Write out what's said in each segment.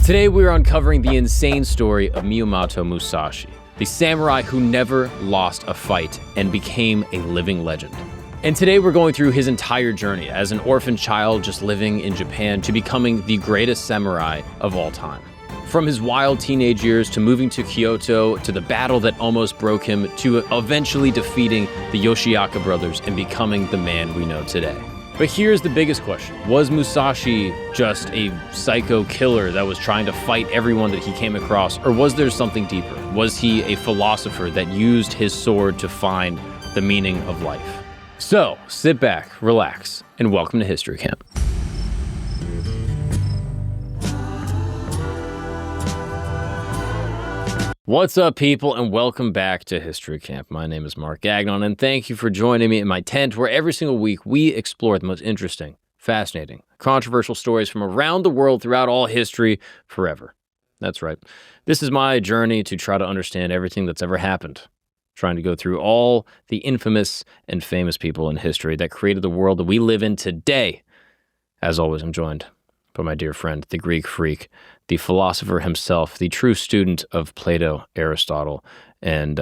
Today we're uncovering the insane story of Miyamoto Musashi, the samurai who never lost a fight and became a living legend. And today we're going through his entire journey as an orphan child just living in Japan to becoming the greatest samurai of all time. From his wild teenage years to moving to Kyoto, to the battle that almost broke him, to eventually defeating the Yoshiaka brothers and becoming the man we know today. But here's the biggest question. Was Musashi just a psycho killer that was trying to fight everyone that he came across, or was there something deeper? Was he a philosopher that used his sword to find the meaning of life? So, sit back, relax, and welcome to History Camp. What's up, people, and welcome back to History Camp. My name is Mark Gagnon, and thank you for joining me in my tent, where every single week we explore the most interesting, fascinating, controversial stories from around the world throughout all history forever. That's right. This is my journey to try to understand everything that's ever happened, trying to go through all the infamous and famous people in history that created the world that we live in today. As always, I'm joined by my dear friend, the Greek freak, the philosopher himself, the true student of Plato, Aristotle, and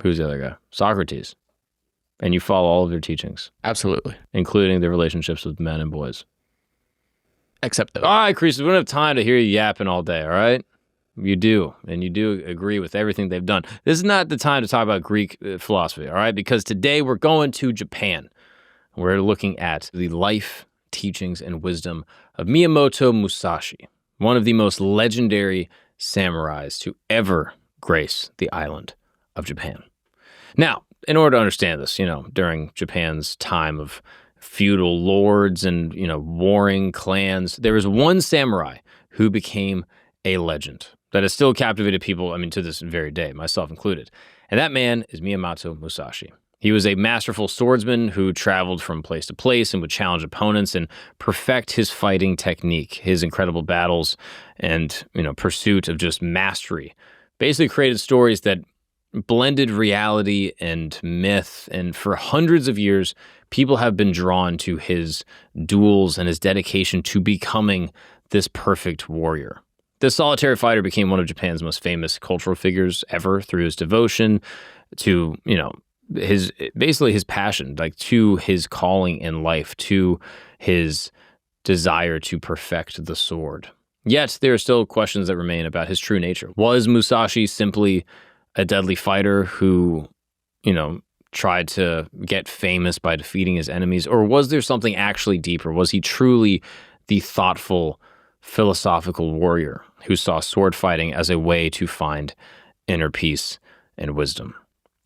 who's the other guy? Socrates. And you follow all of their teachings. Absolutely. Including their relationships with men and boys. Except those. All right, Croesus, we don't have time to hear you yapping all day, all right? You do, and you do agree with everything they've done. This is not the time to talk about Greek philosophy, all right? Because today we're going to Japan. We're looking at the life, teachings, and wisdom of Miyamoto Musashi, one of the most legendary samurais to ever grace the island of Japan. Now, in order to understand this, during Japan's time of feudal lords and, warring clans, there was one samurai who became a legend that has still captivated people, to this very day, myself included. And that man is Miyamoto Musashi. He was a masterful swordsman who traveled from place to place and would challenge opponents and perfect his fighting technique. His incredible battles and, pursuit of just mastery basically created stories that blended reality and myth. And for hundreds of years, people have been drawn to his duels and his dedication to becoming this perfect warrior. This solitary fighter became one of Japan's most famous cultural figures ever through his devotion to, his passion, to his calling in life, to his desire to perfect the sword. Yet there are still questions that remain about his true nature. Was Musashi simply a deadly fighter who, tried to get famous by defeating his enemies, or was there something actually deeper? Was he truly the thoughtful, philosophical warrior who saw sword fighting as a way to find inner peace and wisdom?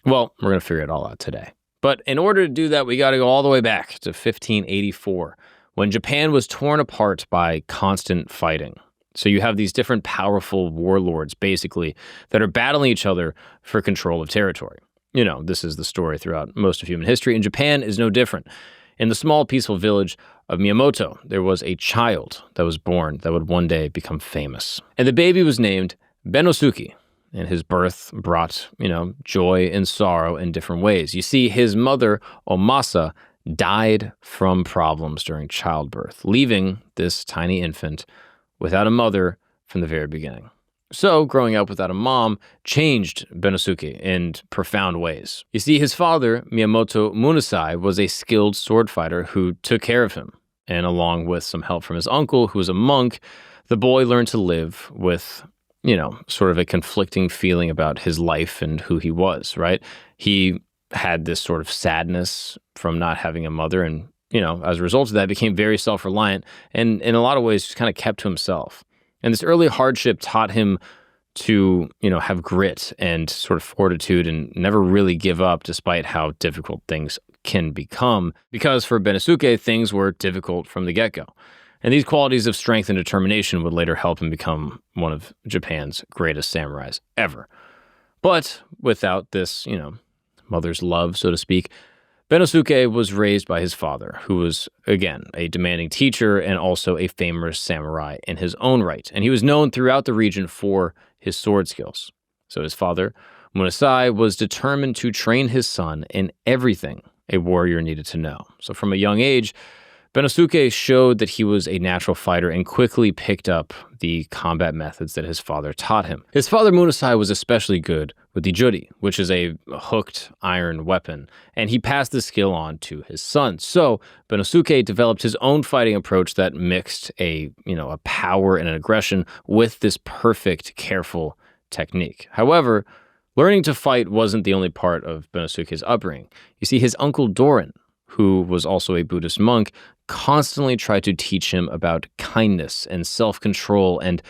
Well, we're going to figure it all out today. But in order to do that, we got to go all the way back to 1584, when Japan was torn apart by constant fighting. So you have these different powerful warlords, basically, that are battling each other for control of territory. This is the story throughout most of human history, and Japan is no different. In the small, peaceful village of Miyamoto, there was a child that was born that would one day become famous. And the baby was named Benosuke. And his birth brought, joy and sorrow in different ways. You see, his mother, Omasa, died from problems during childbirth, leaving this tiny infant without a mother from the very beginning. So, growing up without a mom changed Benosuke in profound ways. You see, his father, Miyamoto Musashi, was a skilled sword fighter who took care of him. And along with some help from his uncle, who was a monk, the boy learned to live with sort of a conflicting feeling about his life and who he was, right? He had this sort of sadness from not having a mother and, as a result of that, became very self-reliant and in a lot of ways just kind of kept to himself. And this early hardship taught him to, have grit and sort of fortitude and never really give up despite how difficult things can become, because for Benosuke, things were difficult from the get-go. And these qualities of strength and determination would later help him become one of Japan's greatest samurais ever. But without this, mother's love, so to speak, Benosuke was raised by his father, who was, again, a demanding teacher and also a famous samurai in his own right. And he was known throughout the region for his sword skills. So his father, Musashi, was determined to train his son in everything a warrior needed to know. So from a young age, Benosuke showed that he was a natural fighter and quickly picked up the combat methods that his father taught him. His father Munasai was especially good with the juri, which is a hooked iron weapon, and he passed the skill on to his son. So Benosuke developed his own fighting approach that mixed a power and an aggression with this perfect, careful technique. However, learning to fight wasn't the only part of Benosuke's upbringing. You see, his uncle Doran, who was also a Buddhist monk, constantly tried to teach him about kindness and self-control and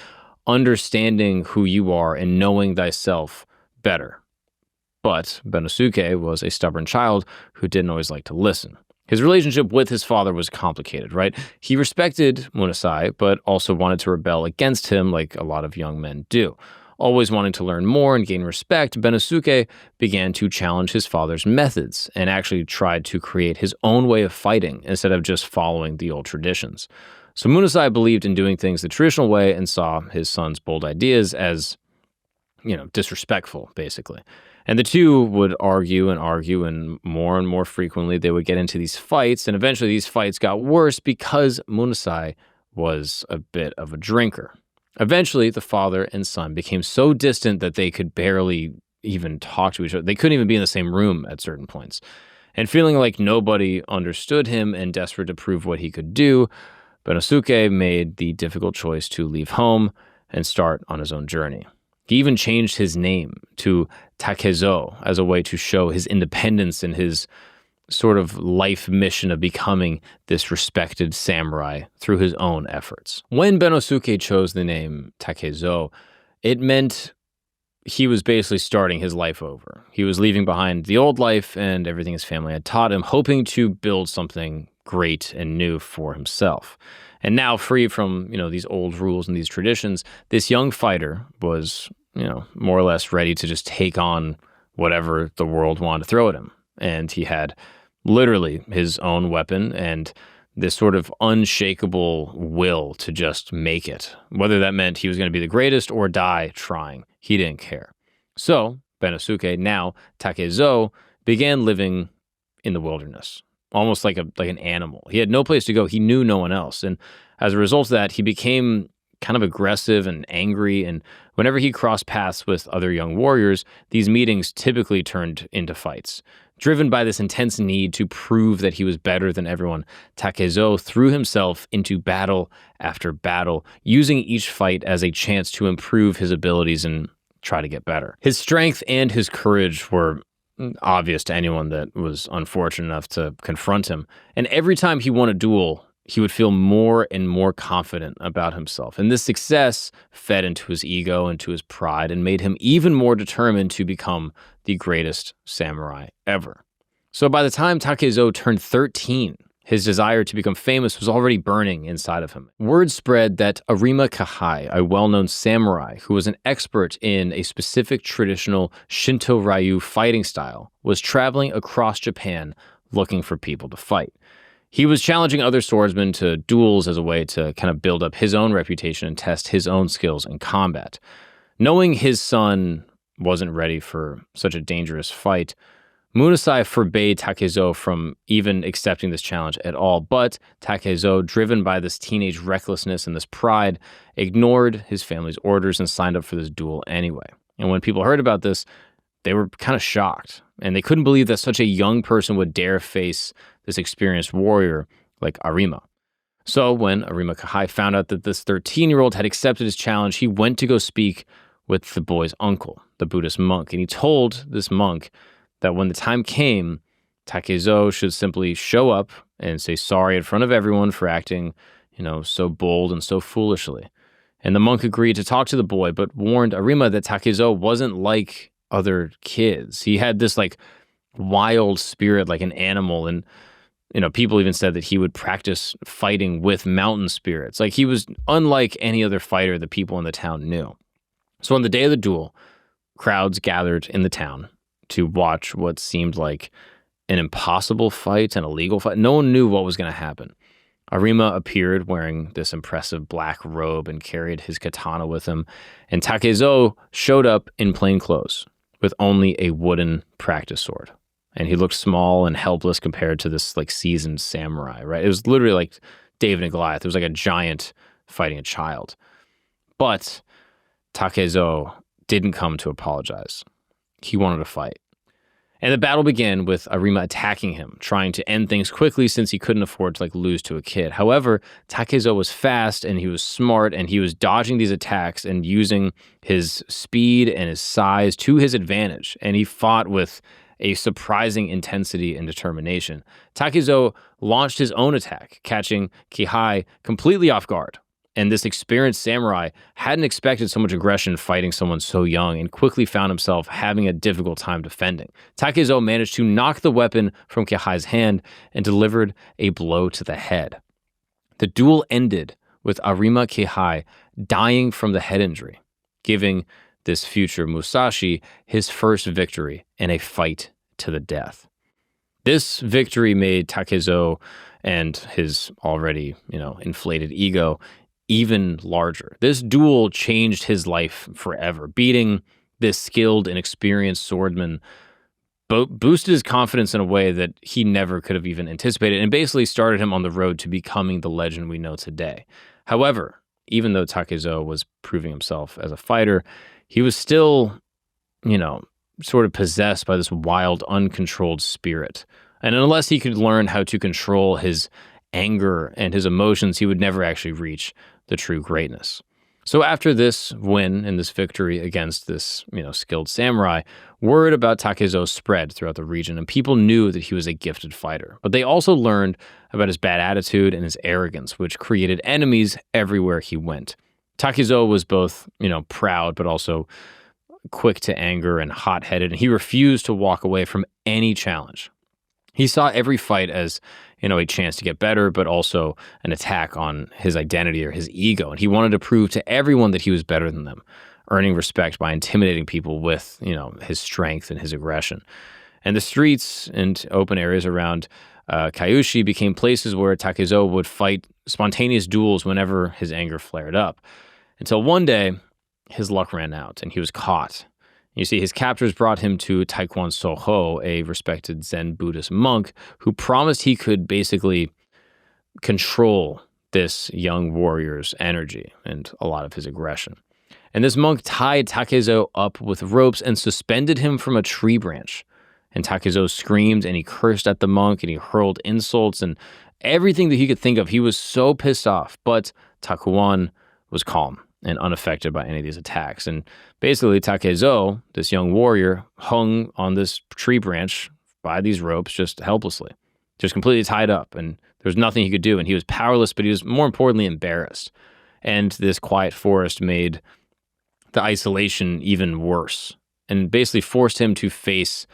understanding who you are and knowing thyself better. But Benosuke was a stubborn child who didn't always like to listen. His relationship with his father was complicated, right? He respected Munasai, but also wanted to rebel against him like a lot of young men do. Always wanting to learn more and gain respect, Benosuke began to challenge his father's methods and actually tried to create his own way of fighting instead of just following the old traditions. So Munasai believed in doing things the traditional way and saw his son's bold ideas as, disrespectful, basically. And the two would argue, and more frequently they would get into these fights, and eventually these fights got worse because Munasai was a bit of a drinker. Eventually, the father and son became so distant that they could barely even talk to each other. They couldn't even be in the same room at certain points. And feeling like nobody understood him and desperate to prove what he could do, Benosuke made the difficult choice to leave home and start on his own journey. He even changed his name to Takezo as a way to show his independence and his sort of life mission of becoming this respected samurai through his own efforts. When Benosuke chose the name Takezo, it meant he was basically starting his life over. He was leaving behind the old life and everything his family had taught him, hoping to build something great and new for himself. And now, free from, these old rules and these traditions, this young fighter was, more or less ready to just take on whatever the world wanted to throw at him. And he had literally his own weapon and this sort of unshakable will to just make it. Whether that meant he was going to be the greatest or die trying, he didn't care. So Benosuke, now Takezo, began living in the wilderness, almost like an animal. He had no place to go. He knew no one else. And as a result of that, he became kind of aggressive and angry, and whenever he crossed paths with other young warriors, these meetings typically turned into fights. Driven by this intense need to prove that he was better than everyone, Takezo threw himself into battle after battle, using each fight as a chance to improve his abilities and try to get better. His strength and his courage were obvious to anyone that was unfortunate enough to confront him, and every time he won a duel, he would feel more and more confident about himself. And this success fed into his ego and to his pride and made him even more determined to become the greatest samurai ever. So by the time Takezo turned 13, his desire to become famous was already burning inside of him. Word spread that Arima Kahai, a well-known samurai who was an expert in a specific traditional Shinto Ryu fighting style, was traveling across Japan looking for people to fight. He was challenging other swordsmen to duels as a way to kind of build up his own reputation and test his own skills in combat. Knowing his son wasn't ready for such a dangerous fight, Munasai forbade Takezo from even accepting this challenge at all, but Takezo, driven by this teenage recklessness and this pride, ignored his family's orders and signed up for this duel anyway. And when people heard about this, they were kind of shocked, and they couldn't believe that such a young person would dare face this experienced warrior like Arima. So when Arima Kahai found out that this 13-year-old had accepted his challenge, he went to go speak with the boy's uncle, the Buddhist monk, and he told this monk that when the time came, Takezo should simply show up and say sorry in front of everyone for acting, so bold and so foolishly. And the monk agreed to talk to the boy, but warned Arima that Takezo wasn't like other kids. He had this wild spirit like an animal, and people even said that he would practice fighting with mountain spirits. Like, he was unlike any other fighter the people in the town knew. So on the day of the duel, crowds gathered in the town to watch what seemed like an impossible fight, an illegal fight. No one knew what was going to happen. Arima appeared wearing this impressive black robe and carried his katana with him, and Takezo showed up in plain clothes with only a wooden practice sword. and he looked small and helpless compared to this like seasoned samurai, right? It was literally like David and Goliath. It was like a giant fighting a child. But Takezo didn't come to apologize. He wanted to fight. And the battle began with Arima attacking him, trying to end things quickly since he couldn't afford to like lose to a kid. However, Takezo was fast and he was smart and he was dodging these attacks and using his speed and his size to his advantage. And he fought with a surprising intensity and determination. Takezo launched his own attack, catching Kihei completely off guard. And this experienced samurai hadn't expected so much aggression fighting someone so young and quickly found himself having a difficult time defending. Takezo managed to knock the weapon from Kihei's hand and delivered a blow to the head. The duel ended with Arima Kihei dying from the head injury, giving this future Musashi his first victory in a fight to the death. This victory made Takezo and his already, inflated ego even larger. This duel changed his life forever. Beating this skilled and experienced swordman boosted his confidence in a way that he never could have even anticipated and basically started him on the road to becoming the legend we know today. However, even though Takezo was proving himself as a fighter, he was still, sort of possessed by this wild, uncontrolled spirit. And unless he could learn how to control his anger and his emotions, he would never actually reach the true greatness. So after this win and this victory against this, skilled samurai, word about Takezo spread throughout the region, and people knew that he was a gifted fighter. But they also learned about his bad attitude and his arrogance, which created enemies everywhere he went. Takezo was both, proud, but also quick to anger and hot-headed, and he refused to walk away from any challenge. He saw every fight as, a chance to get better, but also an attack on his identity or his ego. And he wanted to prove to everyone that he was better than them, earning respect by intimidating people with, his strength and his aggression. And the streets and open areas around Kyushu became places where Takezo would fight spontaneous duels whenever his anger flared up. Until one day, his luck ran out and he was caught. You see, his captors brought him to Taekwondo Soho, a respected Zen Buddhist monk who promised he could basically control this young warrior's energy and a lot of his aggression. And this monk tied Takezo up with ropes and suspended him from a tree branch. And Takezo screamed and he cursed at the monk and he hurled insults and everything that he could think of. He was so pissed off, but Takuan was calm and unaffected by any of these attacks. And basically, Takezo, this young warrior, hung on this tree branch by these ropes just helplessly, just completely tied up. And there was nothing he could do. And he was powerless, but he was more importantly embarrassed. And this quiet forest made the isolation even worse and basically forced him to face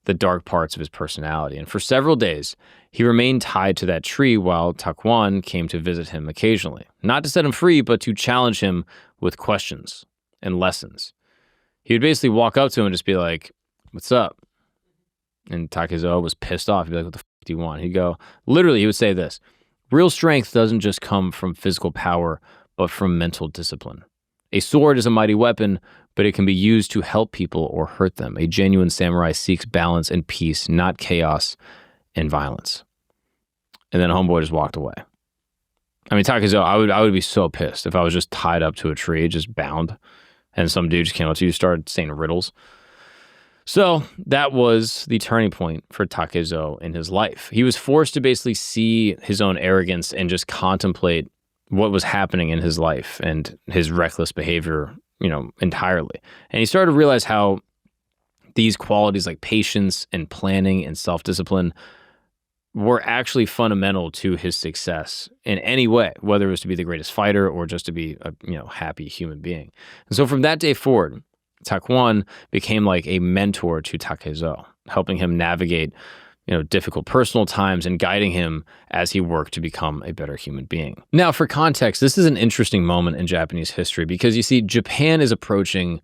the dark parts of his personality. And for several days, he remained tied to that tree while Takuan came to visit him occasionally, not to set him free, but to challenge him with questions and lessons. He would basically walk up to him and just be like, "What's up?" And Takezo was pissed off. He'd be like, "What the f*** do you want?" He'd go, literally, he would say this: "Real strength doesn't just come from physical power, but from mental discipline. A sword is a mighty weapon, but it can be used to help people or hurt them. A genuine samurai seeks balance and peace, not chaos and violence." And then homeboy just walked away. I mean, Takezo, I would be so pissed if I was just tied up to a tree, just bound, and some dude just came up to you and started saying riddles. So that was the turning point for Takezo in his life. He was forced to basically see his own arrogance and just contemplate what was happening in his life and his reckless behavior, entirely. And he started to realize how these qualities like patience and planning and self-discipline were actually fundamental to his success in any way, whether it was to be the greatest fighter or just to be a, happy human being. And so from that day forward, Takuan became like a mentor to Takezo, helping him navigate, difficult personal times and guiding him as he worked to become a better human being. Now, for context, this is an interesting moment in Japanese history because you see, Japan is approaching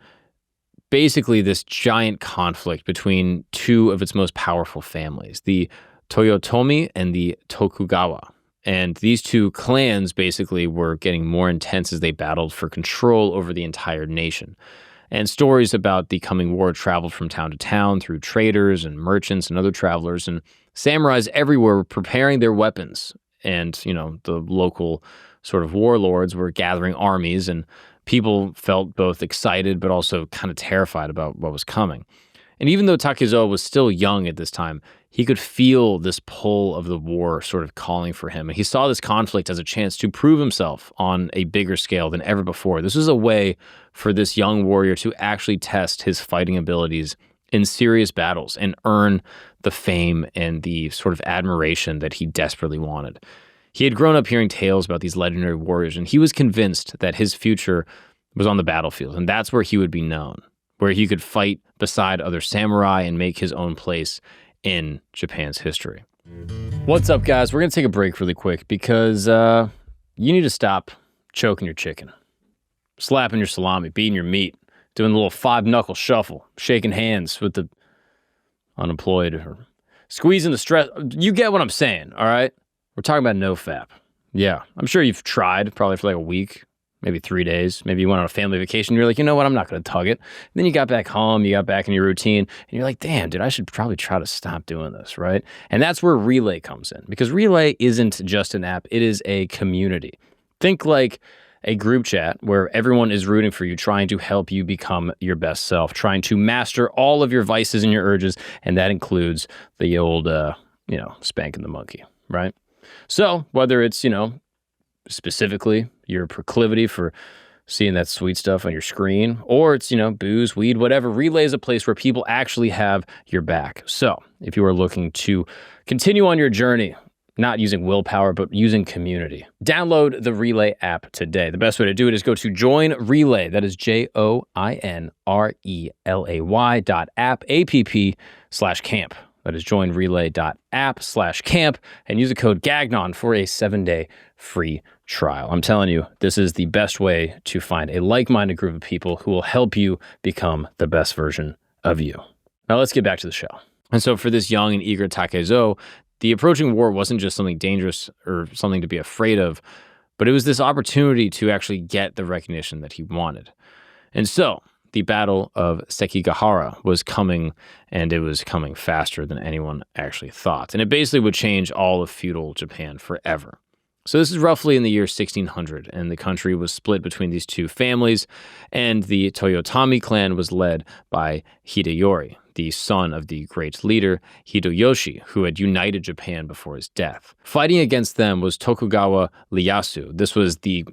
basically this giant conflict between two of its most powerful families, the Toyotomi and the Tokugawa. And these two clans basically were getting more intense as they battled for control over the entire nation. And stories about the coming war traveled from town to town through traders and merchants and other travelers. And samurais everywhere were preparing their weapons. And, the local sort of warlords were gathering armies, and people felt both excited but also kind of terrified about what was coming. And even though Takezo was still young at this time, he could feel this pull of the war sort of calling for him. And he saw this conflict as a chance to prove himself on a bigger scale than ever before. This was a way for this young warrior to actually test his fighting abilities in serious battles and earn the fame and the sort of admiration that he desperately wanted. He had grown up hearing tales about these legendary warriors, and he was convinced that his future was on the battlefield, and that's where he would be known, where he could fight beside other samurai and make his own place in Japan's history. What's up, guys? We're going to take a break really quick because you need to stop choking your chicken, slapping your salami, beating your meat, doing the little 5-knuckle shuffle, shaking hands with the unemployed, or squeezing the stress. You get what I'm saying, all right? We're talking about NoFap. Yeah, I'm sure you've tried probably for like a week, maybe 3 days. Maybe you went on a family vacation. You're like, you know what? I'm not going to tug it. And then you got back home, you got back in your routine, and you're like, damn, dude, I should probably try to stop doing this, right? And that's where Relay comes in, because Relay isn't just an app. It is a community. Think like a group chat where everyone is rooting for you, trying to help you become your best self, trying to master all of your vices and your urges, and that includes the old, spanking the monkey, right? So whether it's, specifically your proclivity for seeing that sweet stuff on your screen, or it's, booze, weed, whatever, Relay is a place where people actually have your back. So if you are looking to continue on your journey, not using willpower, but using community, download the Relay app today. The best way to do it is go to Join Relay. That is joinrelay.app/camp. That is joinrelay.app/camp, and use the code GAGNON for a 7-day free trial. I'm telling you, this is the best way to find a like-minded group of people who will help you become the best version of you. Now let's get back to the show. And so for this young and eager Takezo, the approaching war wasn't just something dangerous or something to be afraid of, but it was this opportunity to actually get the recognition that he wanted. And so the Battle of Sekigahara was coming, and it was coming faster than anyone actually thought. And it basically would change all of feudal Japan forever. So this is roughly in the year 1600, and the country was split between these two families, and the Toyotomi clan was led by Hideyori, the son of the great leader Hideyoshi, who had united Japan before his death. Fighting against them was Tokugawa Ieyasu. This was the,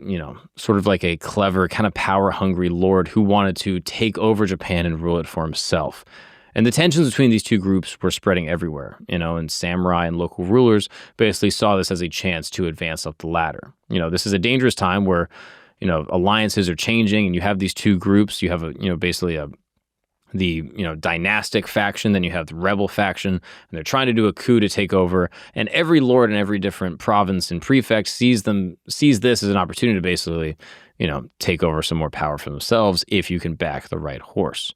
sort of like a clever, kind of power-hungry lord who wanted to take over Japan and rule it for himself. And the tensions between these two groups were spreading everywhere, and samurai and local rulers basically saw this as a chance to advance up the ladder. This is a dangerous time where, alliances are changing, and you have these two groups. You have the dynastic faction, then you have the rebel faction, and they're trying to do a coup to take over. And every lord in every different province and prefect sees this as an opportunity to basically, take over some more power for themselves if you can back the right horse.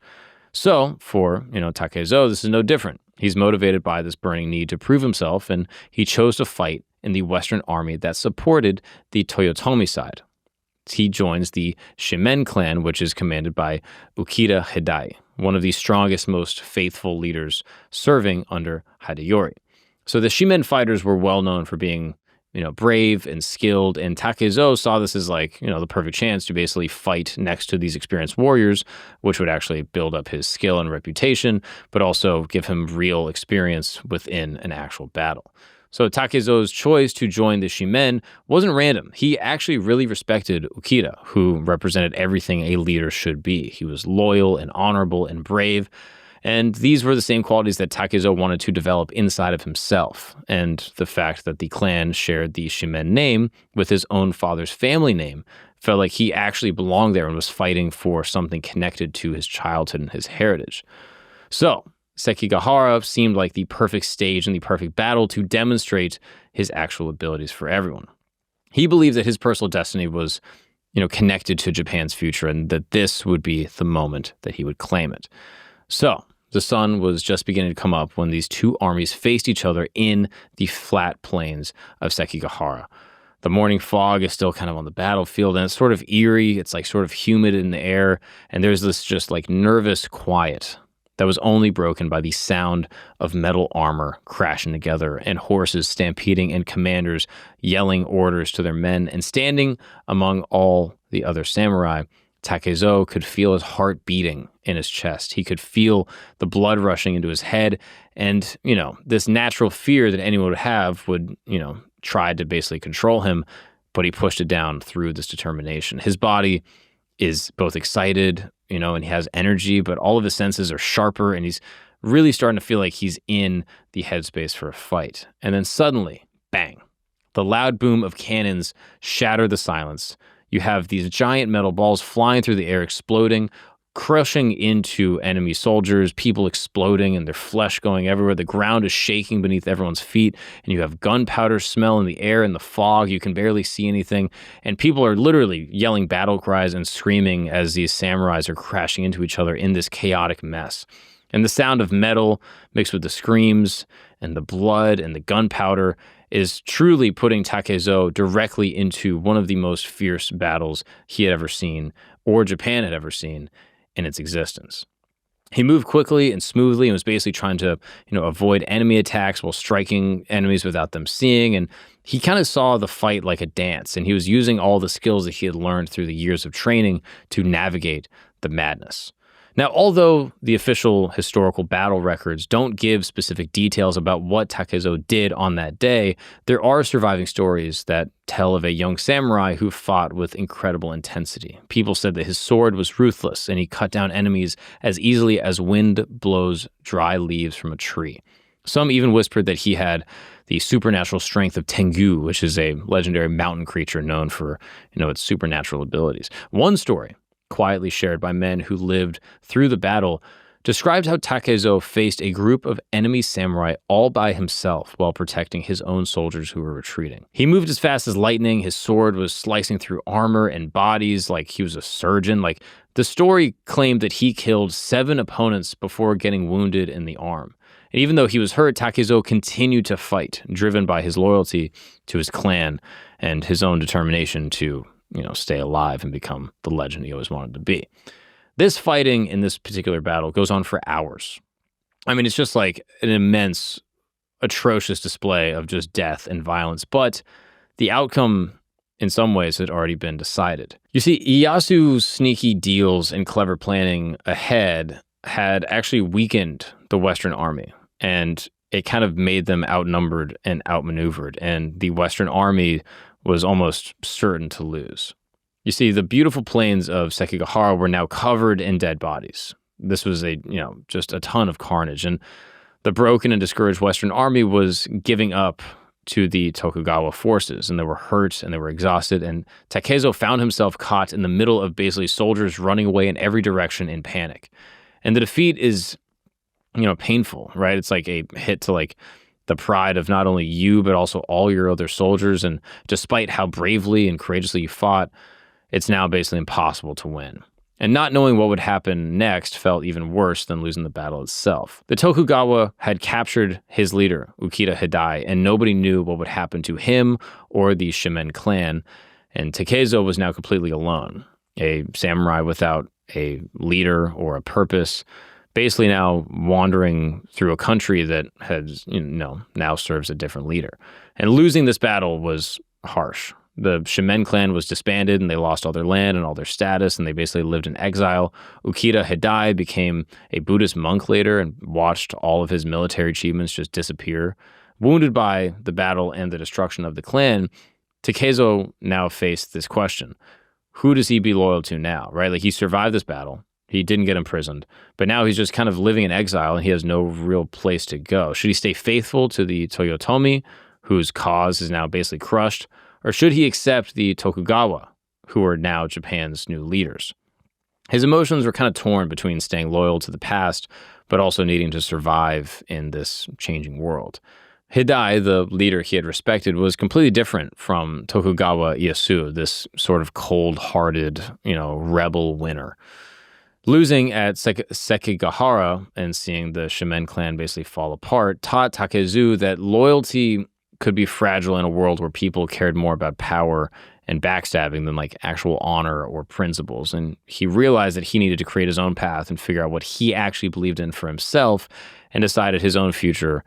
So for, Takezo, this is no different. He's motivated by this burning need to prove himself, and he chose to fight in the Western army that supported the Toyotomi side. He joins the Shimen clan, which is commanded by Ukita Hidai, one of the strongest, most faithful leaders serving under Hideyori. So the Shimen fighters were well known for being, brave and skilled, and Takezo saw this as the perfect chance to basically fight next to these experienced warriors, which would actually build up his skill and reputation, but also give him real experience within an actual battle. So Takezo's choice to join the Shimen wasn't random. He actually really respected Ukita, who represented everything a leader should be. He was loyal and honorable and brave, and these were the same qualities that Takezo wanted to develop inside of himself. And the fact that the clan shared the Shimen name with his own father's family name felt like he actually belonged there and was fighting for something connected to his childhood and his heritage. So Sekigahara seemed like the perfect stage and the perfect battle to demonstrate his actual abilities for everyone. He believed that his personal destiny was, connected to Japan's future, and that this would be the moment that he would claim it. So the sun was just beginning to come up when these two armies faced each other in the flat plains of Sekigahara. The morning fog is still kind of on the battlefield, and it's sort of eerie. It's like sort of humid in the air, and there's this just like nervous quiet that was only broken by the sound of metal armor crashing together and horses stampeding and commanders yelling orders to their men. And standing among all the other samurai, Takezo could feel his heart beating in his chest. He could feel the blood rushing into his head. And, this natural fear that anyone would have would, try to basically control him, but he pushed it down through this determination. His body is both excited, and he has energy, but all of his senses are sharper, and he's really starting to feel like he's in the headspace for a fight. And then suddenly, bang, the loud boom of cannons shatter the silence. You have these giant metal balls flying through the air, exploding, crushing into enemy soldiers, people exploding and their flesh going everywhere. The ground is shaking beneath everyone's feet, and you have gunpowder smell in the air and the fog. You can barely see anything, and people are literally yelling battle cries and screaming as these samurais are crashing into each other in this chaotic mess. And the sound of metal mixed with the screams and the blood and the gunpowder is truly putting Takezo directly into one of the most fierce battles he had ever seen, or Japan had ever seen, in its existence. He moved quickly and smoothly and was basically trying to, avoid enemy attacks while striking enemies without them seeing. And he kind of saw the fight like a dance, and he was using all the skills that he had learned through the years of training to navigate the madness. Now, although the official historical battle records don't give specific details about what Takezo did on that day, there are surviving stories that tell of a young samurai who fought with incredible intensity. People said that his sword was ruthless, and he cut down enemies as easily as wind blows dry leaves from a tree. Some even whispered that he had the supernatural strength of Tengu, which is a legendary mountain creature known for, its supernatural abilities. One story, quietly shared by men who lived through the battle, described how Takezo faced a group of enemy samurai all by himself while protecting his own soldiers who were retreating. He moved as fast as lightning. His sword was slicing through armor and bodies like he was a surgeon. The story claimed that he killed 7 opponents before getting wounded in the arm. And even though he was hurt, Takezo continued to fight, driven by his loyalty to his clan and his own determination to stay alive and become the legend he always wanted to be. This fighting in this particular battle goes on for hours. I mean, it's just like an immense, atrocious display of just death and violence, but the outcome in some ways had already been decided. You see, Ieyasu's sneaky deals and clever planning ahead had actually weakened the Western army, and it kind of made them outnumbered and outmaneuvered, and the Western army was almost certain to lose. You see, the beautiful plains of Sekigahara were now covered in dead bodies. This was just a ton of carnage, and the broken and discouraged Western army was giving up to the Tokugawa forces, and they were hurt and they were exhausted, and Takezo found himself caught in the middle of basically soldiers running away in every direction in panic. And the defeat is, painful, right? It's like a hit to the pride of not only you, but also all your other soldiers. And despite how bravely and courageously you fought, it's now basically impossible to win. And not knowing what would happen next felt even worse than losing the battle itself. The Tokugawa had captured his leader, Ukita Hidai, and nobody knew what would happen to him or the Shimen clan. And Takezo was now completely alone, a samurai without a leader or a purpose, basically now wandering through a country that has, now serves a different leader. And losing this battle was harsh. The Shimen clan was disbanded, and they lost all their land and all their status, and they basically lived in exile. Ukita Hidai became a Buddhist monk later and watched all of his military achievements just disappear. Wounded by the battle and the destruction of the clan, Takezo now faced this question. Who does he be loyal to now, right? He survived this battle. He didn't get imprisoned, but now he's just kind of living in exile, and he has no real place to go. Should he stay faithful to the Toyotomi, whose cause is now basically crushed, or should he accept the Tokugawa, who are now Japan's new leaders? His emotions were kind of torn between staying loyal to the past, but also needing to survive in this changing world. Hidai, the leader he had respected, was completely different from Tokugawa Ieyasu, this sort of cold-hearted, rebel winner. Losing at Sekigahara and seeing the Shimen clan basically fall apart taught Takezu that loyalty could be fragile in a world where people cared more about power and backstabbing than like actual honor or principles. And he realized that he needed to create his own path and figure out what he actually believed in for himself, and decided his own future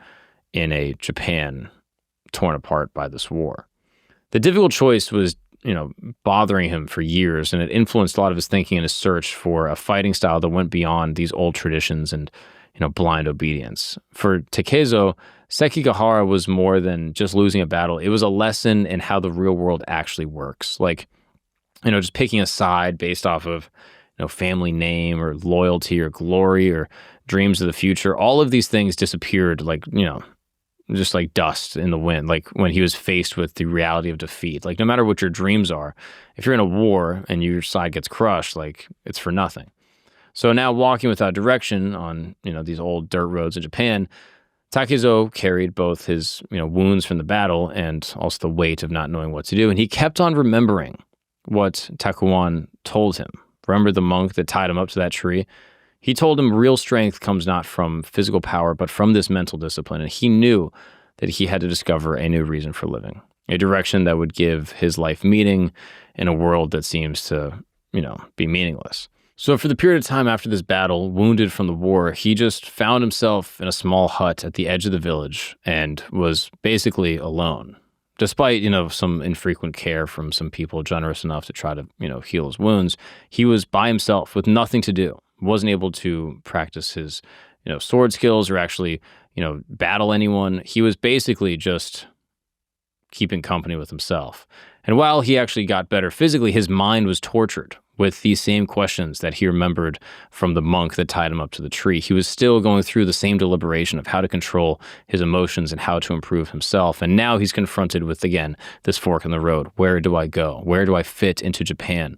in a Japan torn apart by this war. The difficult choice was, bothering him for years, and it influenced a lot of his thinking and his search for a fighting style that went beyond these old traditions and, blind obedience. For Takezo, Sekigahara was more than just losing a battle. It was a lesson in how the real world actually works. Like, just picking a side based off of, family name or loyalty or glory or dreams of the future. All of these things disappeared just like dust in the wind, like when he was faced with the reality of defeat. Like, no matter what your dreams are, if you're in a war and your side gets crushed, like, it's for nothing. So now, walking without direction on, these old dirt roads in Japan, Takezo carried both his, wounds from the battle and also the weight of not knowing what to do. And he kept on remembering what Takuan told him. Remember the monk that tied him up to that tree? He told him real strength comes not from physical power, but from this mental discipline. And he knew that he had to discover a new reason for living, a direction that would give his life meaning in a world that seems to, be meaningless. So for the period of time after this battle, wounded from the war, he just found himself in a small hut at the edge of the village and was basically alone. Despite, some infrequent care from some people generous enough to try to, heal his wounds, he was by himself with nothing to do. Wasn't able to practice his, sword skills or actually, battle anyone. He was basically just keeping company with himself. And while he actually got better physically, his mind was tortured with these same questions that he remembered from the monk that tied him up to the tree. He was still going through the same deliberation of how to control his emotions and how to improve himself. And now he's confronted with, again, this fork in the road. Where do I go? Where do I fit into Japan?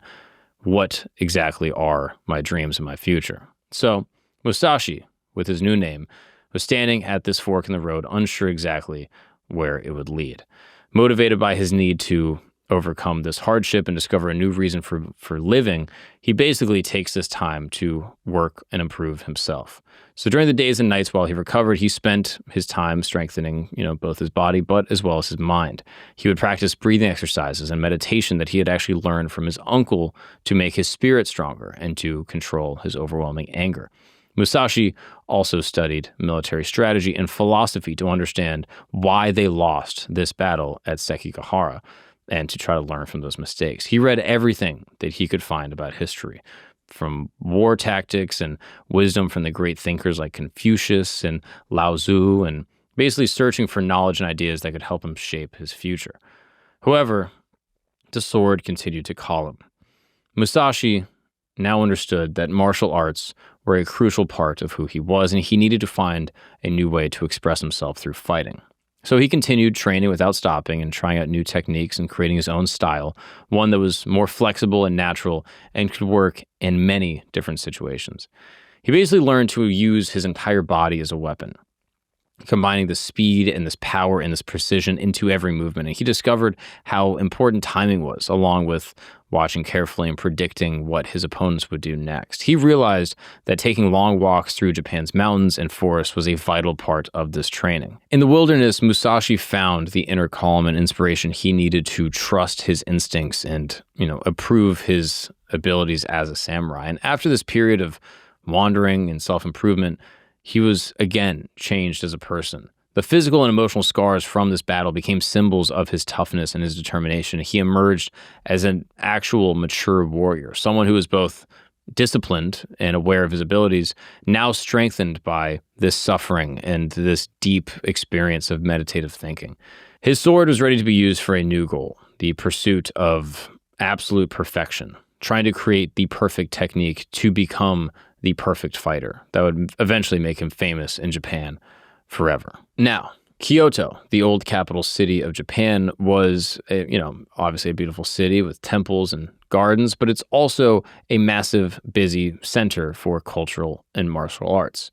What exactly are my dreams and my future? So Musashi, with his new name, was standing at this fork in the road, unsure exactly where it would lead. Motivated by his need to overcome this hardship and discover a new reason for living, he basically takes this time to work and improve himself. So during the days and nights while he recovered, he spent his time strengthening, both his body, but as well as his mind. He would practice breathing exercises and meditation that he had actually learned from his uncle to make his spirit stronger and to control his overwhelming anger. Musashi also studied military strategy and philosophy to understand why they lost this battle at Sekigahara, and to try to learn from those mistakes. He read everything that he could find about history, from war tactics and wisdom from the great thinkers like Confucius and Lao Tzu, and basically searching for knowledge and ideas that could help him shape his future. However, the sword continued to call him. Musashi now understood that martial arts were a crucial part of who he was, and he needed to find a new way to express himself through fighting. So he continued training without stopping and trying out new techniques and creating his own style, one that was more flexible and natural and could work in many different situations. He basically learned to use his entire body as a weapon, combining this speed and this power and this precision into every movement. And he discovered how important timing was, along with watching carefully and predicting what his opponents would do next. He realized that taking long walks through Japan's mountains and forests was a vital part of this training. In the wilderness, Musashi found the inner calm and inspiration he needed to trust his instincts and, improve his abilities as a samurai. And after this period of wandering and self-improvement, he was again changed as a person. The physical and emotional scars from this battle became symbols of his toughness and his determination. He emerged as an actual mature warrior, someone who was both disciplined and aware of his abilities, now strengthened by this suffering and this deep experience of meditative thinking. His sword was ready to be used for a new goal, the pursuit of absolute perfection, trying to create the perfect technique to become the perfect fighter that would eventually make him famous in Japan forever. Now, Kyoto, the old capital city of Japan, was, obviously a beautiful city with temples and gardens, but it's also a massive, busy center for cultural and martial arts.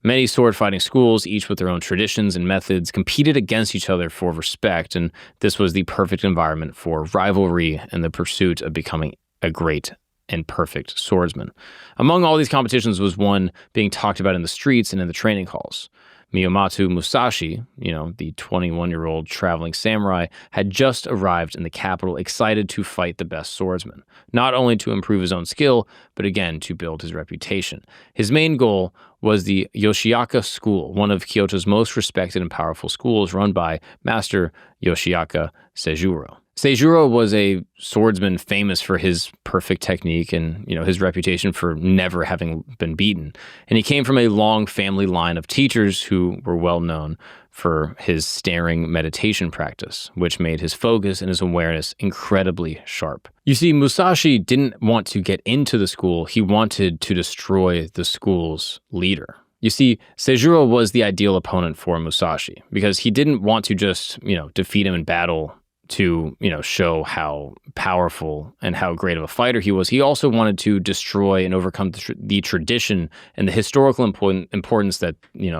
Many sword fighting schools, each with their own traditions and methods, competed against each other for respect, and this was the perfect environment for rivalry and the pursuit of becoming a great and perfect swordsman. Among all these competitions was one being talked about in the streets and in the training halls. Miyamoto Musashi, the 21-year-old traveling samurai, had just arrived in the capital, excited to fight the best swordsman, not only to improve his own skill, but again to build his reputation. His main goal was the Yoshiaka school, one of Kyoto's most respected and powerful schools, run by Master Yoshiaka Seijuro. Seijuro was a swordsman famous for his perfect technique and, his reputation for never having been beaten. And he came from a long family line of teachers who were well known for his staring meditation practice, which made his focus and his awareness incredibly sharp. You see, Musashi didn't want to get into the school. He wanted to destroy the school's leader. You see, Seijuro was the ideal opponent for Musashi because he didn't want to just, defeat him in battle to, show how powerful and how great of a fighter he was. He also wanted to destroy and overcome the tradition and the historical importance that,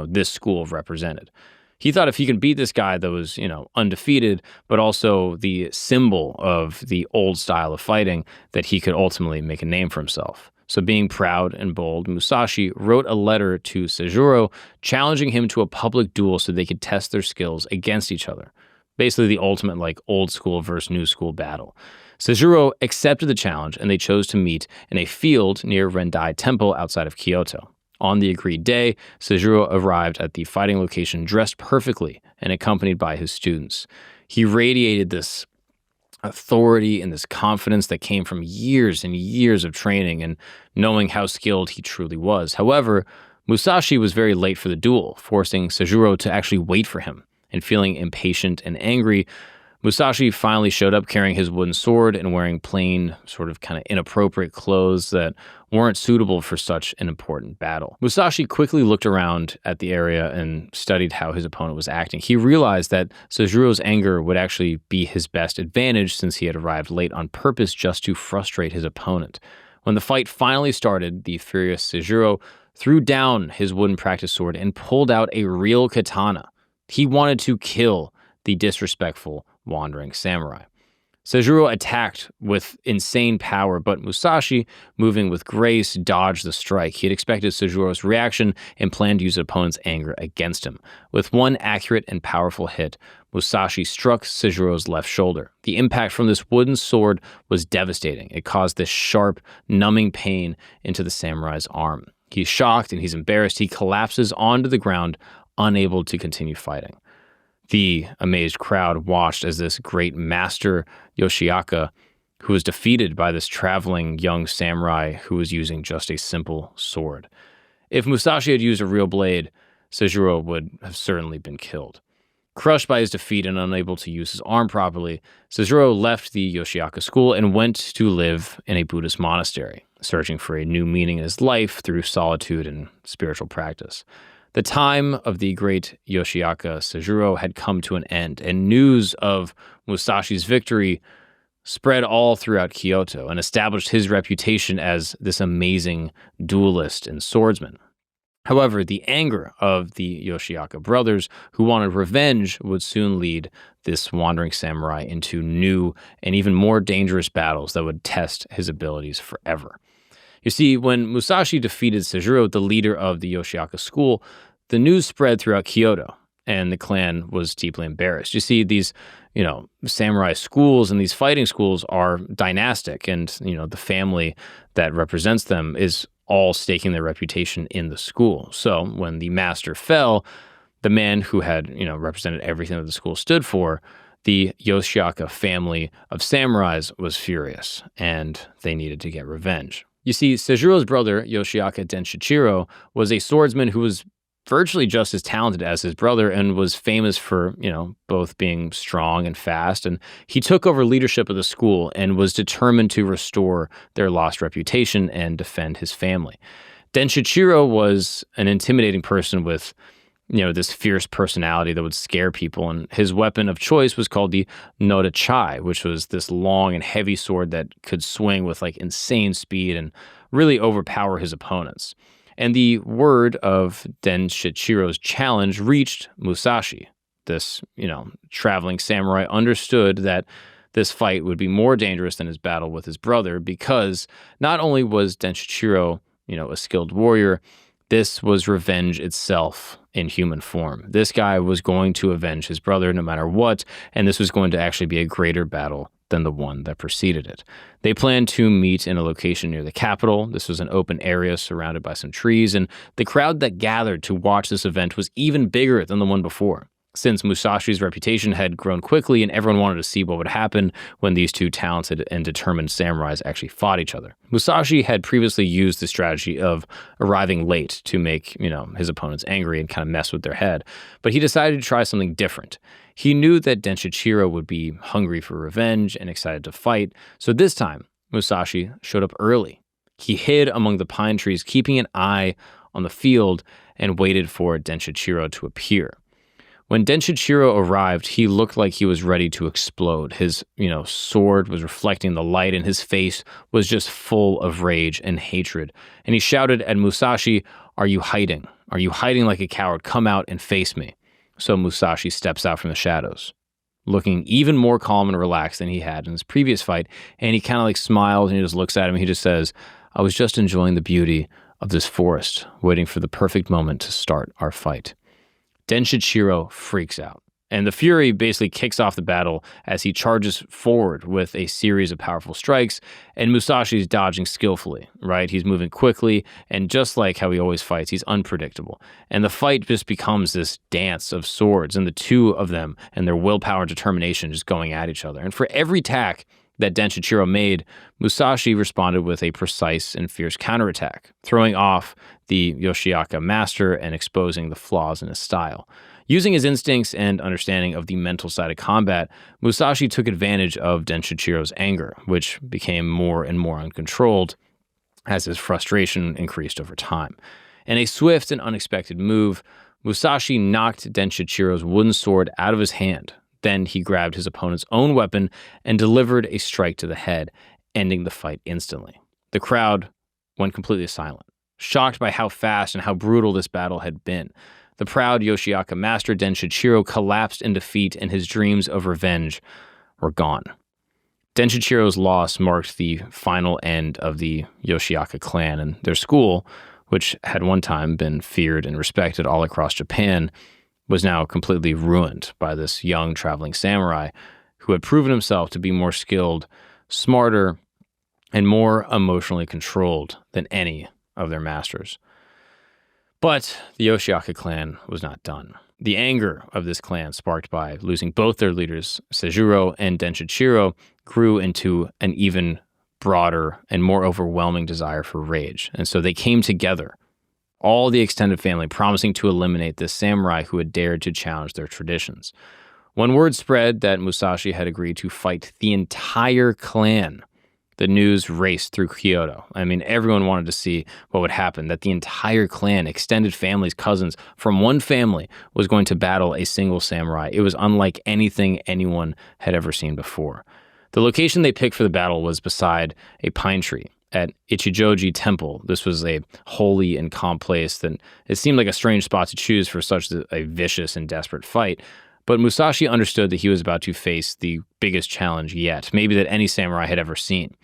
this school represented. He thought if he could beat this guy that was, undefeated, but also the symbol of the old style of fighting, that he could ultimately make a name for himself. So being proud and bold, Musashi wrote a letter to Seijuro challenging him to a public duel so they could test their skills against each other. Basically the ultimate old school versus new school battle. Seijuro accepted the challenge and they chose to meet in a field near Rendai Temple outside of Kyoto. On the agreed day, Seijuro arrived at the fighting location dressed perfectly and accompanied by his students. He radiated this authority and this confidence that came from years and years of training and knowing how skilled he truly was. However, Musashi was very late for the duel, forcing Seijuro to actually wait for him. And feeling impatient and angry, Musashi finally showed up carrying his wooden sword and wearing plain, sort of kind of inappropriate clothes that weren't suitable for such an important battle. Musashi quickly looked around at the area and studied how his opponent was acting. He realized that Seijuro's anger would actually be his best advantage since he had arrived late on purpose just to frustrate his opponent. When the fight finally started, the furious Seijuro threw down his wooden practice sword and pulled out a real katana. He wanted to kill the disrespectful wandering samurai. Seijuro attacked with insane power, but Musashi, moving with grace, dodged the strike. He had expected Seijuro's reaction and planned to use his opponent's anger against him. With one accurate and powerful hit, Musashi struck Seijuro's left shoulder. The impact from this wooden sword was devastating. It caused this sharp, numbing pain into the samurai's arm. He's shocked and he's embarrassed. He collapses onto the ground, unable to continue fighting. The amazed crowd watched as this great master, Yoshiaka, who was defeated by this traveling young samurai who was using just a simple sword. If Musashi had used a real blade, Seijuro would have certainly been killed. Crushed by his defeat and unable to use his arm properly, Seijuro left the Yoshiaka school and went to live in a Buddhist monastery, searching for a new meaning in his life through solitude and spiritual practice. The time of the great Yoshiaka Seijuro had come to an end, and news of Musashi's victory spread all throughout Kyoto and established his reputation as this amazing duelist and swordsman. However, the anger of the Yoshiaka brothers, who wanted revenge, would soon lead this wandering samurai into new and even more dangerous battles that would test his abilities forever. You see, when Musashi defeated Seijuro, the leader of the Yoshiaka school, the news spread throughout Kyoto, and the clan was deeply embarrassed. You see, these, samurai schools and these fighting schools are dynastic, and, the family that represents them is all staking their reputation in the school. So when the master fell, the man who had, represented everything that the school stood for, the Yoshiaka family of samurais was furious, and they needed to get revenge. You see, Seijuro's brother, Yoshiaka Denshichiro, was a swordsman who was virtually just as talented as his brother and was famous for, both being strong and fast. And he took over leadership of the school and was determined to restore their lost reputation and defend his family. Denshichiro was an intimidating person with, this fierce personality that would scare people. And his weapon of choice was called the Nodachai, which was this long and heavy sword that could swing with insane speed and really overpower his opponents. And the word of Denshichiro's challenge reached Musashi. This, traveling samurai understood that this fight would be more dangerous than his battle with his brother because not only was Denshichiro, a skilled warrior, This was revenge itself in human form. This guy was going to avenge his brother no matter what, and this was going to actually be a greater battle than the one that preceded it. They planned to meet in a location near the capital. This was an open area surrounded by some trees, and the crowd that gathered to watch this event was even bigger than the one before, since Musashi's reputation had grown quickly and everyone wanted to see what would happen when these two talented and determined samurais actually fought each other. Musashi had previously used the strategy of arriving late to make, his opponents angry and kind of mess with their head, but he decided to try something different. He knew that Denshichiro would be hungry for revenge and excited to fight, so this time, Musashi showed up early. He hid among the pine trees, keeping an eye on the field, and waited for Denshichiro to appear. When Denshichiro arrived, he looked like he was ready to explode. His, sword was reflecting the light, and his face was just full of rage and hatred. And he shouted at Musashi, "Are you hiding? Are you hiding like a coward? Come out and face me." So Musashi steps out from the shadows, looking even more calm and relaxed than he had in his previous fight, and he kind of smiles and he just looks at him and he just says, "I was just enjoying the beauty of this forest, waiting for the perfect moment to start our fight." Denshichiro freaks out, and the Fury basically kicks off the battle as he charges forward with a series of powerful strikes, and Musashi's dodging skillfully, right? He's moving quickly, and just like how he always fights, he's unpredictable. And the fight just becomes this dance of swords, and the two of them and their willpower and determination just going at each other. And for every attack that Denshichiro made, Musashi responded with a precise and fierce counterattack, throwing off the Yoshiaka master and exposing the flaws in his style. Using his instincts and understanding of the mental side of combat, Musashi took advantage of Denshichiro's anger, which became more and more uncontrolled as his frustration increased over time. In a swift and unexpected move, Musashi knocked Denshichiro's wooden sword out of his hand. Then he grabbed his opponent's own weapon and delivered a strike to the head, ending the fight instantly. The crowd went completely silent, shocked by how fast and how brutal this battle had been. The proud Yoshiaka master Denshichiro collapsed in defeat, and his dreams of revenge were gone. Denshichiro's loss marked the final end of the Yoshiaka clan, and their school, which had one time been feared and respected all across Japan, was now completely ruined by this young traveling samurai who had proven himself to be more skilled, smarter, and more emotionally controlled than any of their masters. But the Yoshiaka clan was not done. The anger of this clan, sparked by losing both their leaders, Seijuro and Denshichiro, grew into an even broader and more overwhelming desire for rage. And so they came together, all the extended family, promising to eliminate this samurai who had dared to challenge their traditions. When word spread that Musashi had agreed to fight the entire clan, the news raced through Kyoto. I mean, everyone wanted to see what would happen, that the entire clan, extended families, cousins from one family was going to battle a single samurai. It was unlike anything anyone had ever seen before. The location they picked for the battle was beside a pine tree at Ichijoji Temple. This was a holy and calm place that it seemed like a strange spot to choose for such a vicious and desperate fight. But Musashi understood that he was about to face the biggest challenge yet, maybe that any samurai had ever seen.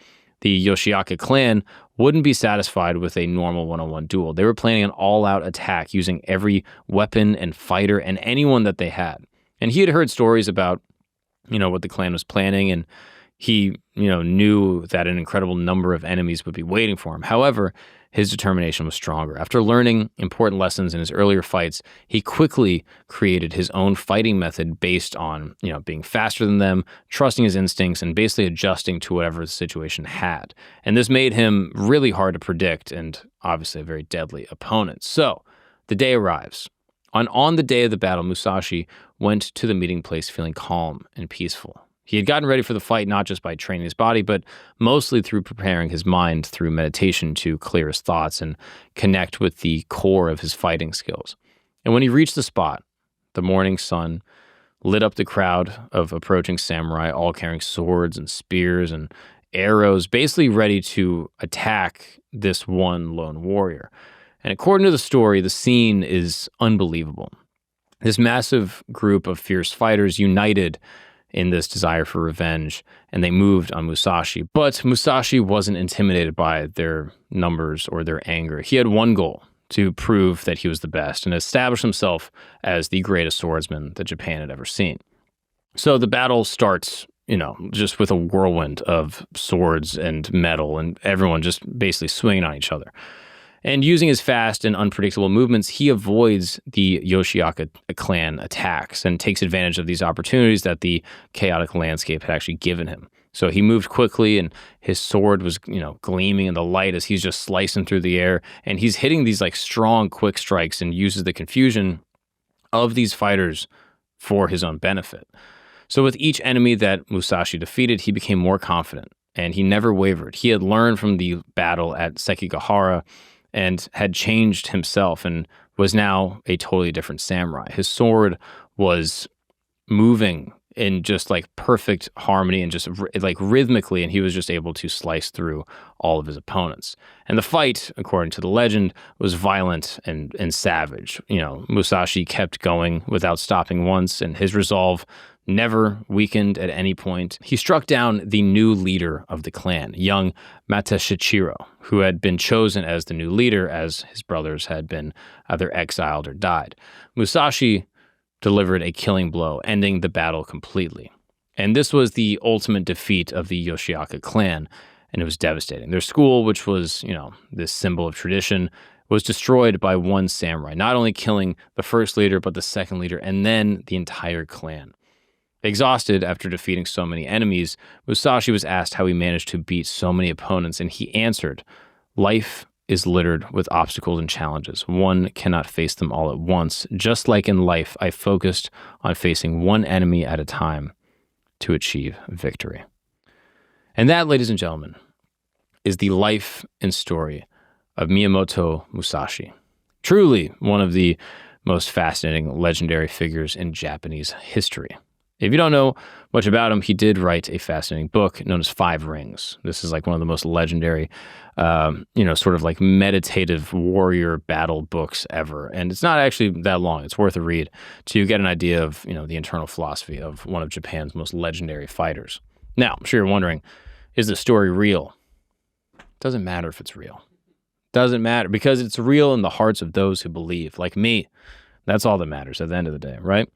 The Yoshiaka clan wouldn't be satisfied with a normal one-on-one duel. They were planning an all-out attack using every weapon and fighter and anyone that they had. And he had heard stories about, what the clan was planning, and he, knew that an incredible number of enemies would be waiting for him. However, his determination was stronger. After learning important lessons in his earlier fights, he quickly created his own fighting method based on, being faster than them, trusting his instincts, and basically adjusting to whatever the situation had. And this made him really hard to predict and obviously a very deadly opponent. So the day arrives. On the day of the battle, Musashi went to the meeting place feeling calm and peaceful. He had gotten ready for the fight not just by training his body, but mostly through preparing his mind through meditation to clear his thoughts and connect with the core of his fighting skills. And when he reached the spot, the morning sun lit up the crowd of approaching samurai, all carrying swords and spears and arrows, basically ready to attack this one lone warrior. And according to the story, the scene is unbelievable. This massive group of fierce fighters united in this desire for revenge, and they moved on Musashi. But Musashi wasn't intimidated by their numbers or their anger. He had one goal: to prove that he was the best and establish himself as the greatest swordsman that Japan had ever seen. So the battle starts, just with a whirlwind of swords and metal and everyone just basically swinging on each other. And using his fast and unpredictable movements, he avoids the Yoshiaka clan attacks and takes advantage of these opportunities that the chaotic landscape had actually given him. So he moved quickly, and his sword was, gleaming in the light as he's just slicing through the air. And he's hitting these strong, quick strikes and uses the confusion of these fighters for his own benefit. So with each enemy that Musashi defeated, he became more confident, and he never wavered. He had learned from the battle at Sekigahara and had changed himself and was now a totally different samurai. His sword was moving in just perfect harmony and just rhythmically, and he was just able to slice through all of his opponents. And the fight, according to the legend, was violent and savage. Musashi kept going without stopping once, and his resolve never weakened at any point. He struck down the new leader of the clan, young Mateshichiro, who had been chosen as the new leader as his brothers had been either exiled or died. Musashi delivered a killing blow, ending the battle completely. And this was the ultimate defeat of the Yoshiaka clan, and it was devastating. Their school, which was, this symbol of tradition, was destroyed by one samurai, not only killing the first leader, but the second leader, and then the entire clan. Exhausted after defeating so many enemies, Musashi was asked how he managed to beat so many opponents, and he answered, "Life is littered with obstacles and challenges. One cannot face them all at once. Just like in life, I focused on facing one enemy at a time to achieve victory." And that, ladies and gentlemen, is the life and story of Miyamoto Musashi. Truly one of the most fascinating legendary figures in Japanese history. If you don't know much about him, he did write a fascinating book known as Five Rings. This is one of the most legendary, meditative warrior battle books ever. And it's not actually that long. It's worth a read to get an idea of, the internal philosophy of one of Japan's most legendary fighters. Now, I'm sure you're wondering, is the story real? Doesn't matter if it's real. Doesn't matter because it's real in the hearts of those who believe, like me. That's all that matters at the end of the day, right?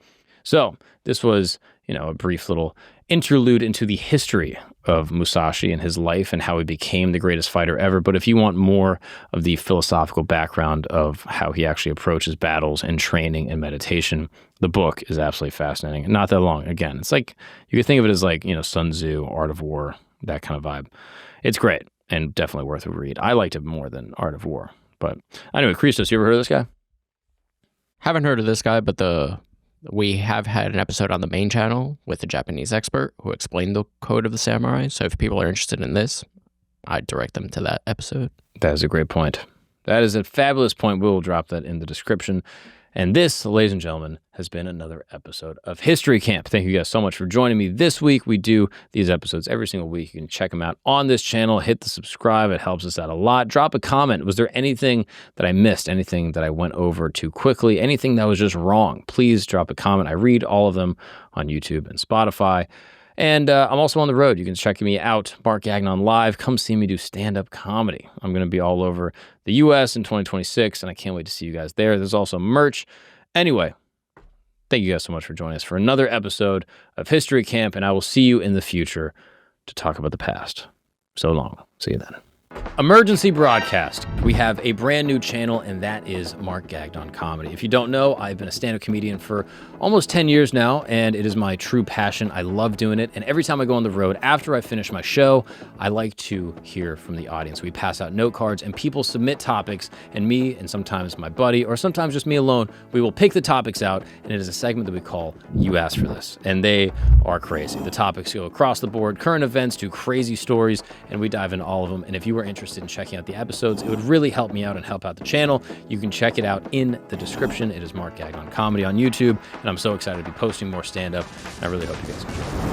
So this was, a brief little interlude into the history of Musashi and his life and how he became the greatest fighter ever. But if you want more of the philosophical background of how he actually approaches battles and training and meditation, the book is absolutely fascinating. Not that long. Again, it's you could think of it as Sun Tzu, Art of War, that kind of vibe. It's great and definitely worth a read. I liked it more than Art of War. But anyway, Christos, you ever heard of this guy? Haven't heard of this guy, but we have had an episode on the main channel with a Japanese expert who explained the Code of the Samurai. So if people are interested in this, I'd direct them to that episode. That is a great point. That is a fabulous point. We will drop that in the description. And this, ladies and gentlemen, has been another episode of History Camp. Thank you guys so much for joining me this week. We do these episodes every single week. You can check them out on this channel. Hit the subscribe. It helps us out a lot. Drop a comment. Was there anything that I missed? Anything that I went over too quickly? Anything that was just wrong? Please drop a comment. I read all of them on YouTube and Spotify. And I'm also on the road. You can check me out, Mark Gagnon Live. Come see me do stand-up comedy. I'm going to be all over the U.S. in 2026, and I can't wait to see you guys there. There's also merch. Anyway, thank you guys so much for joining us for another episode of History Camp, and I will see you in the future to talk about the past. So long. See you then. Emergency broadcast. We have a brand new channel, and that is Mark Gagnon Comedy. If you don't know, I've been a stand-up comedian for almost 10 years now, and it is my true passion. I love doing it, and every time I go on the road, after I finish my show, I like to hear from the audience. We pass out note cards, and people submit topics, and me, and sometimes my buddy, or sometimes just me alone, we will pick the topics out, and it is a segment that we call You Asked for This, and they are crazy. The topics go across the board, current events to crazy stories, and we dive into all of them, and if you are interested in checking out the episodes, it would really help me out and help out the channel. You can check it out in the description. It is Mark Gagnon Comedy on YouTube, and I'm so excited to be posting more stand-up, and I really hope you guys enjoy.